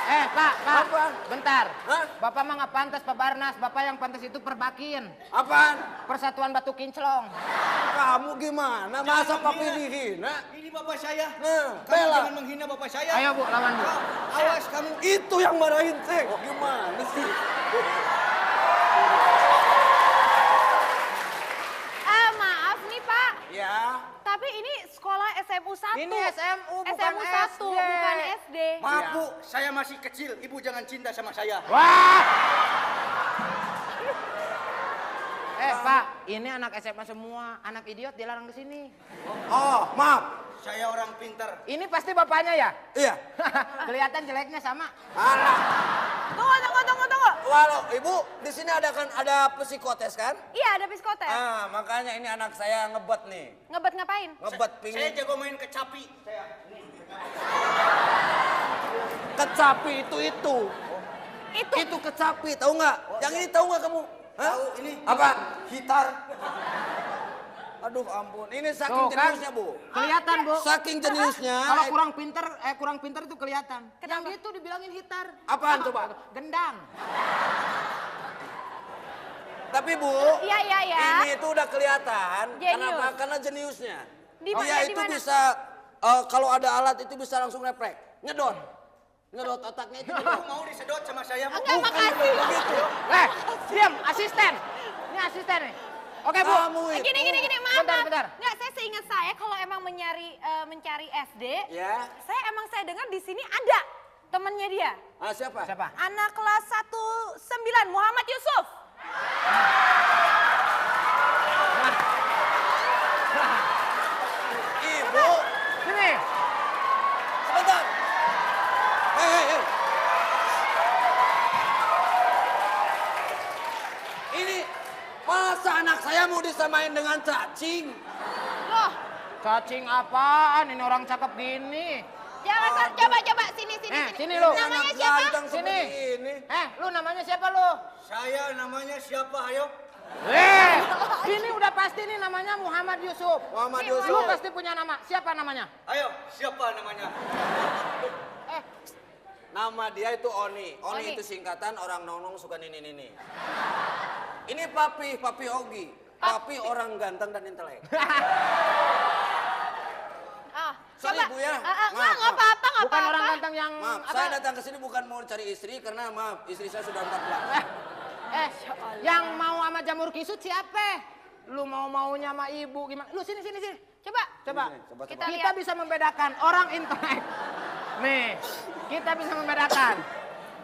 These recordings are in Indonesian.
Pak, Apa? bentar. Hah? Bapak mah nggak pantas Pak Barnas, Bapak yang pantas itu Perbakin. Apaan? Persatuan Batu Kinclong. Kamu gimana? Masa papi dihina? Ini bapak saya. Nah, Kamu bela. jangan menghina bapak saya. Ayo Bu, lawan Bu. Awas kamu. Itu yang marahin teh. Gimana sih? Maaf nih Pak, Ya. tapi ini sekolah SMU 1. Ini SMU bukan SMU 1, SD. bukan SD. Maaf Ya. Bu, saya masih kecil. Ibu jangan cinta sama saya. Wah! Pak, ini anak SMA semua, anak idiot dilarang di sini. Oh, maaf. Saya orang pintar. Ini pasti bapaknya ya? Iya. Kelihatan jeleknya sama. Alah. Tunggu. Walau ibu di sini ada psikotes kan? Iya, ada psikotes. Makanya ini anak saya ngebet nih. Ngebet ngapain? Ngebet Saya pingin. jago main kecapi. Saya. Kecapi itu. Itu. Itu kecapi, tahu nggak? Yang ini tahu nggak kamu? Hah? Tahu ini. Apa? Gitar. Aduh ampun, ini saking Tuh, kan? jeniusnya bu. Kelihatan Bu. Saking jeniusnya. Kalau kurang pinter itu kelihatan. Kenapa? Yang itu dibilangin hitar. Apaan coba? Gendang. Tapi bu, Iya. ini itu udah kelihatan. Jenius. Kenapa? Karena jeniusnya. Di mana, Dia di itu mana? bisa, kalau ada alat itu bisa langsung refleks. Nyedot otaknya itu. Ibu mau disedot sama saya? Bu? Enggak, makasih. Begitu. Diam, asisten. Ini asisten nih. Oke Bu. Kamu itu. Gini, maaf. Bentar. Nggak, saya seingat saya kalau emang mencari SD, Ya. saya dengar di sini ada temennya dia. Siapa? Siapa? Anak kelas 19, Muhammad Yusuf. Ibu, Sini. sebentar. Hei. Ini masa anak saya mau disamain dengan cacing? Loh, Cacing apaan? Ini orang cakep gini. jangan coba sini. Sini lu. Namanya Anak siapa? ganteng Sini. seperti ini. Lu namanya siapa lu? Saya namanya siapa? Ayo. Ini udah pasti nih namanya Muhammad Yusuf. Muhammad Lu Yusuf. pasti punya nama. Siapa namanya? Ayo, siapa namanya? Nama dia itu Oni. Oni Oni. itu singkatan orang nonong suka nini. Ini Papi Ogi. Papi orang ganteng dan intelek. Sorry Coba. Bu ya. Nggak apa-apa. Bukan orang ganteng yang Maaf, apa? saya datang ke sini bukan mau cari istri karena maaf, istri saya sudah 14. Yang mau sama jamur kisut siapa? Lu maunya sama ibu gimana? Lu sini. Coba. Coba. Coba. Kita Kita lihat. bisa membedakan orang intelek. Nih, kita bisa membedakan.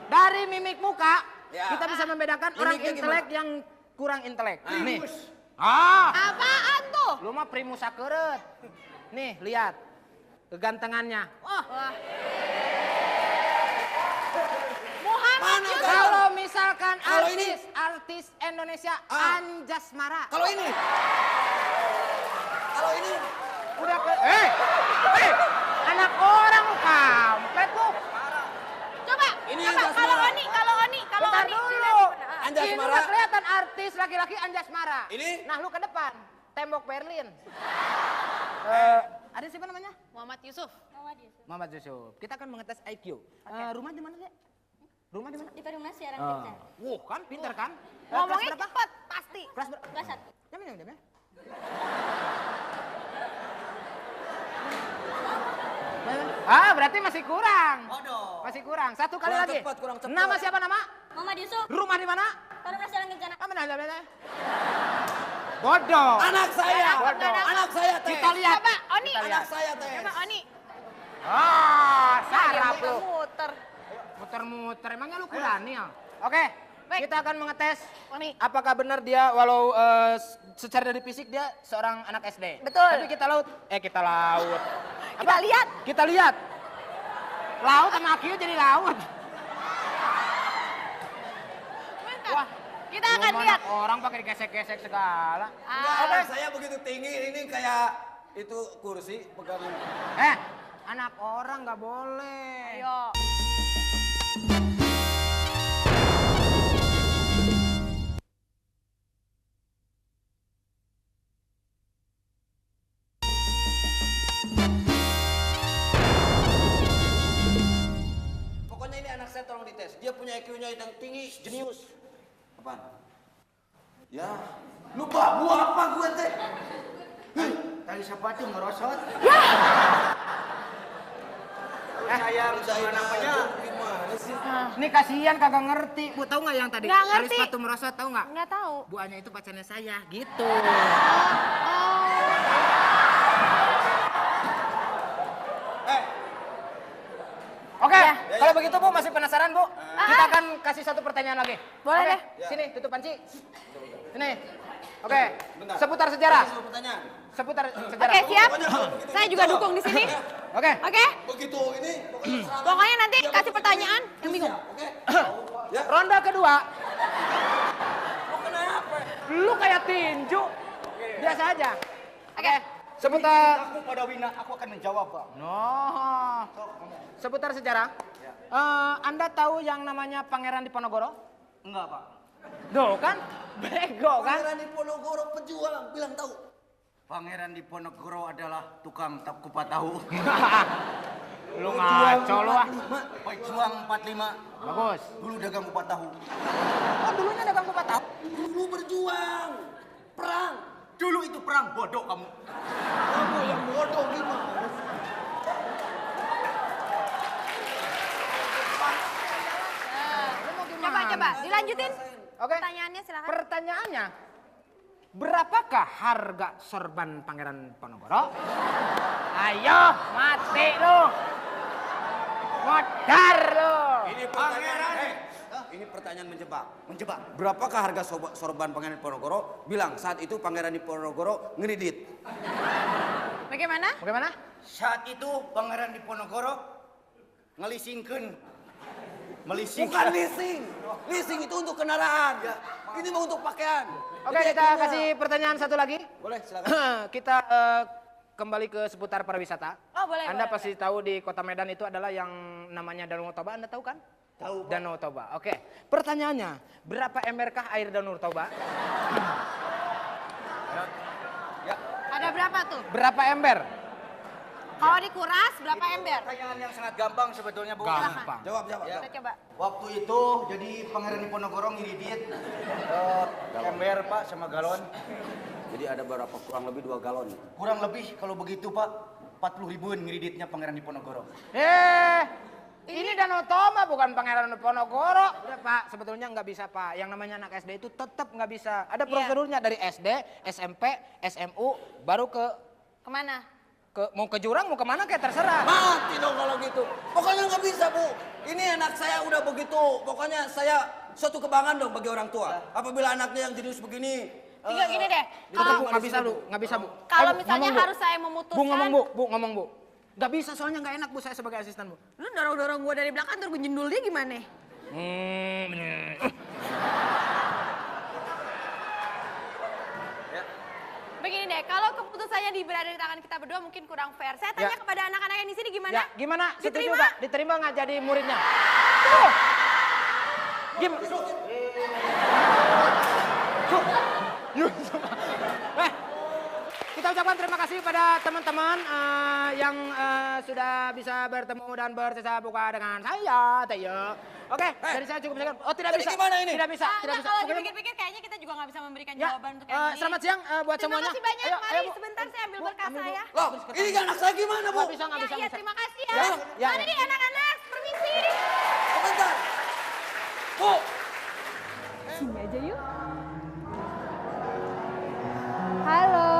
Dari mimik muka, Ya. kita bisa membedakan orang Mimiknya intelek yang kurang intelek. Nih. Primus. Apaan tuh? Lu mah primus sakeureut. Nih, lihat. Kegantengannya. Wah. Muhammad Mana Yusuf. ganteng? Kalau misalkan Kalau ini? artis Indonesia Anjasmara. Kalau ini Udah ke anak orang lu kampret lu. Coba. Ini Coba Anjasmara. kalau Oni. Bentar dulu. Anjasmara. Ini udah kelihatan artis laki-laki Anjasmara. Ini? Nah, lu ke depan. Tembok Berlin. Ada siapa namanya? Muhammad Yusuf. Muhammad Yusuf. Kita akan mengetes IQ. Rumah di mana, Dek? Rumah di mana? Di Perumnas siaran Oh. kita. Kan pinter kan? Ngomongnya Kelas berapa? cepet, pasti. Kelas berapa? Kelas 1. Jam. Berarti masih kurang. Bodoh. Masih kurang. Satu kali Kurang lagi. cepat, kurang cepat. Nama siapa nama? Muhammad Yusuf. Rumah di mana? Perumnas siaran kencana. Mana? Bodoh. anak saya. Bodoh. Anak saya teh. Kita lihat. Coba, Oni. Kita lihat. Anak saya teh. Coba, Oni. Sarap lu. Muter. Muter-muter. Emangnya lu Kuranil? Oke. Baik. Kita akan mengetes Oni. apakah benar dia walau secara dari fisik dia seorang anak SD. Betul. Tapi kita laut. Kita lihat. Kita lihat. Laut sama Akio jadi laut. Wah, Kita akan rumah lihat. anak orang pakai digesek-gesek segala. Enggak, anak saya begitu tinggi ini kayak itu kursi pegang. Anak orang nggak boleh. Ayo. Pokoknya ini anak saya tolong dites. Dia punya IQ-nya yang tinggi, jenius. Apaan? Ya, lu babu apa gue teh? Tali sepatu merosot. Sayang, Sama namanya. Gimana sih? Ini kasihan kagak ngerti. Bu tahu nggak yang tadi? Nggak Tali ngerti. sepatu merosot tahu nggak? Nggak tahu. Bu Anya itu pacarnya saya, gitu. Oke, Ya. kalau begitu Bu masih penasaran Bu? Kita akan kasih satu pertanyaan lagi. Boleh Oke, deh. Sini tutup panci. Sini. Oke, Bentar. seputar sejarah. Ada pertanyaan. Seputar sejarah. Oke, siap. Saya juga dukung di sini. Oke. Oke. Begitu ini, pokoknya serang. Pokoknya nanti kasih pertanyaan yang bingung. Oke. Ronde kedua. Lu kenapa? Lu kayak tinju. Biasa aja. Oke. Seputar Aku pada Wina, aku akan menjawab, Pak. No. Seputar sejarah. Anda tahu yang namanya Pangeran Diponegoro? Enggak, Pak. Tuh kan? Bego kan? Pangeran Diponegoro pejuang, bilang tahu. Pangeran Diponegoro adalah tukang kupat tahu. Lu ngaco lu ah. Pejuang 45. Bagus. Dulu dagang kupat tahu. Oh, dulunya dagang kupat tahu. Dulu berjuang, perang. Dulu itu perang, bodoh kamu. Kamu yang bodoh gimana? Coba, dilanjutin. Oke. Pertanyaannya silakan. Pertanyaannya, berapakah harga sorban Pangeran Diponegoro? Ayo, mati lu. Modar lu. Ini pertanyaan. Ini pertanyaan menjebak. Menjebak. Berapakah harga sorban Pangeran Diponegoro? Bilang saat itu Pangeran Diponegoro ngeridit. Bagaimana? Bagaimana? Saat itu Pangeran Diponegoro ngelisingkeun. Bukan Melisingkan. leasing. Leasing itu untuk kendaraan. Ini mau untuk pakaian. Oke, Jadi kita artinya- kasih pertanyaan satu lagi. Boleh, silakan. Kita kembali ke seputar pariwisata. Oh, boleh, Anda boleh, pasti tahu di Kota Medan itu adalah yang namanya Danau Toba. Anda tahu kan? Tahu, Pak. Danau Toba. Oke. Pertanyaannya, berapa emberkah air Danau Toba? Ada berapa tuh? Berapa ember? Kalau dikuras berapa ember? Pertanyaan yang sangat gampang sebetulnya, Bu. Gampang. Jawab. Kita coba. Waktu itu jadi Pangeran Diponegoro ngiridit ember, Pak, sama galon. Jadi ada berapa? Kurang lebih 2 galon. Kurang lebih kalau begitu, Pak, 40 ribuan ngiriditnya Pangeran Diponegoro. Ini Danau Toba bukan Pangeran Diponegoro. Udah Pak, sebetulnya nggak bisa Pak. Yang namanya anak SD itu tetap nggak bisa. Ada prosedurnya dari SD, SMP, SMU, baru Kemana? mau ke jurang, mau kemana kayak terserah. Mati dong kalau gitu. Pokoknya nggak bisa, Bu. Ini anak saya udah begitu. Pokoknya saya suatu kebanggaan dong bagi orang tua. Apabila anaknya yang jenius begini. Tinggal gini deh. Tetap Bu, nggak bisa Bu, nggak bisa Bu. Kalau Ayo, Bu, misalnya ngomong, Bu. harus saya memutuskan. Bu ngomong Bu. Nggak bisa soalnya nggak enak Bu saya sebagai asisten Bu. Lu dorong-dorong gue dari belakang terus gue jendul dia gimana? Begini deh, kalau keputusannya berada di tangan kita berdua mungkin kurang fair. Saya tanya Ya. kepada anak-anak yang di sini gimana? Ya, gimana? Setuju Diterima? nggak? Diterima nggak jadi muridnya? Tuh. Kita ucapkan terima kasih pada teman-teman yang sudah bisa bertemu dan bercecah buka dengan saya, Teo. Oke, dari saya cukup sekian. Oh, tidak Jadi bisa. gimana ini? Tidak bisa, tidak bisa. Kalau Pokoknya- dipikir-pikir kayaknya kita juga nggak bisa memberikan Ya, jawaban untuk yang ini. selamat siang buat Terima semuanya. kasih banyak, Ayo, mari ayo, Bu. sebentar saya ambil Bu, berkas ambil, Bu. saya. Loh, ini anak saya gimana, Bu? Nggak bisa, nggak bisa. Ya, nggak bisa. terima kasih Ya, ya. ya, Mari ya. anak-anak, permisi. Sebentar. Bu. Sini aja yuk. Halo,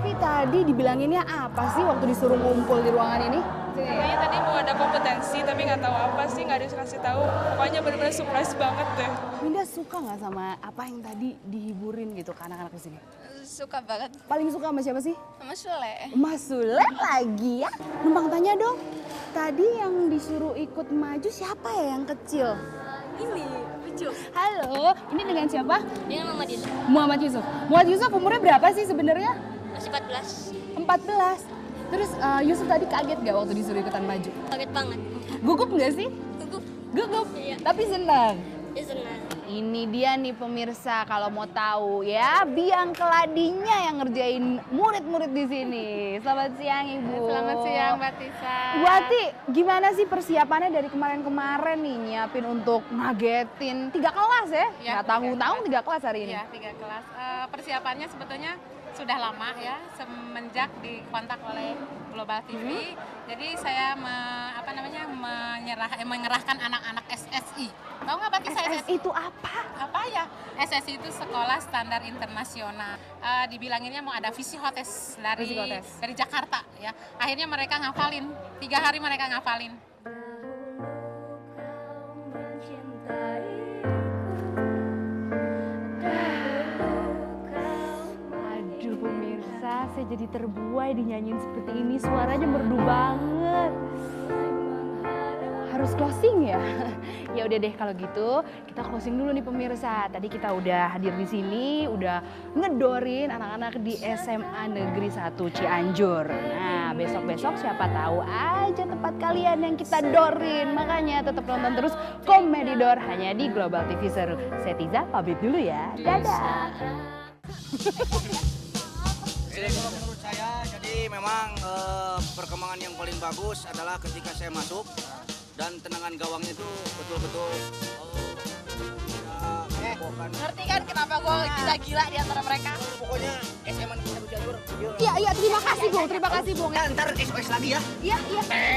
Vi tadi dibilanginnya apa sih waktu disuruh ngumpul di ruangan ini? Kayaknya tadi mau ada kompetensi tapi nggak tahu apa sih, nggak ada yang kasih tahu. Pokoknya benar-benar surprise banget deh. Winda suka nggak sama apa yang tadi dihiburin gitu ke anak-anak di sini? Suka banget Paling suka sama siapa sih? sama Sule. Mas Sule lagi ya? Numpang tanya dong, tadi yang disuruh ikut maju siapa ya yang kecil? Ini lucu. Halo, ini dengan siapa? Dengan Mama Dina. Muhammad Yusuf. Muhammad Yusuf umurnya berapa sih sebenarnya? Masih 14. 14. Terus Yusuf tadi kaget gak waktu disuruh ikutan maju? Kaget banget. Gugup nggak sih? Gugup. Gugup, Iya. tapi senang. Isna. Ini dia nih pemirsa, kalau mau tahu ya, biang keladinya yang ngerjain murid-murid di sini. Selamat siang Ibu. Selamat siang Mbak Tisa. Bu Ati, gimana sih persiapannya dari kemarin-kemarin nih nyiapin untuk ngagetin 3 kelas ya? Iya, Nggak tanggung-tanggung 3 kelas hari ini. Iya, 3 kelas. Persiapannya sebetulnya sudah lama ya, semenjak dikontak oleh Global TV. Jadi saya mengerahkan anak-anak SSI. Tahu nggak berarti saya SSI itu apa? apa ya? SSI itu Sekolah Standar Internasional. Dibilanginnya mau ada visi hotes dari Jakarta ya. Akhirnya mereka ngafalin, 3 hari mereka ngafalin. Aduh pemirsa, saya jadi terbuai dinyanyiin seperti ini, suaranya merdu banget. Harus closing ya? Ya udah deh kalau gitu, kita closing dulu nih pemirsa. Tadi kita udah hadir di sini, udah ngedorin anak-anak di SMA Negeri 1 Cianjur. Nah, besok-besok siapa tahu aja tempat kalian yang kita dorin. Makanya tetap nonton terus Komedi Dor hanya di Global TV Seru. Saya Tiza, pamit dulu ya. Dadah. Jadi kalau menurut saya, jadi memang perkembangan yang paling bagus adalah ketika saya masuk dan tendangan gawangnya itu betul-betul Ngerti kan kenapa gue gila-gila di antara mereka? pokoknya SMA Negeri 1 Cianjur. Iya, terima kasih Bung. Ntar SOS lagi ya. Iya.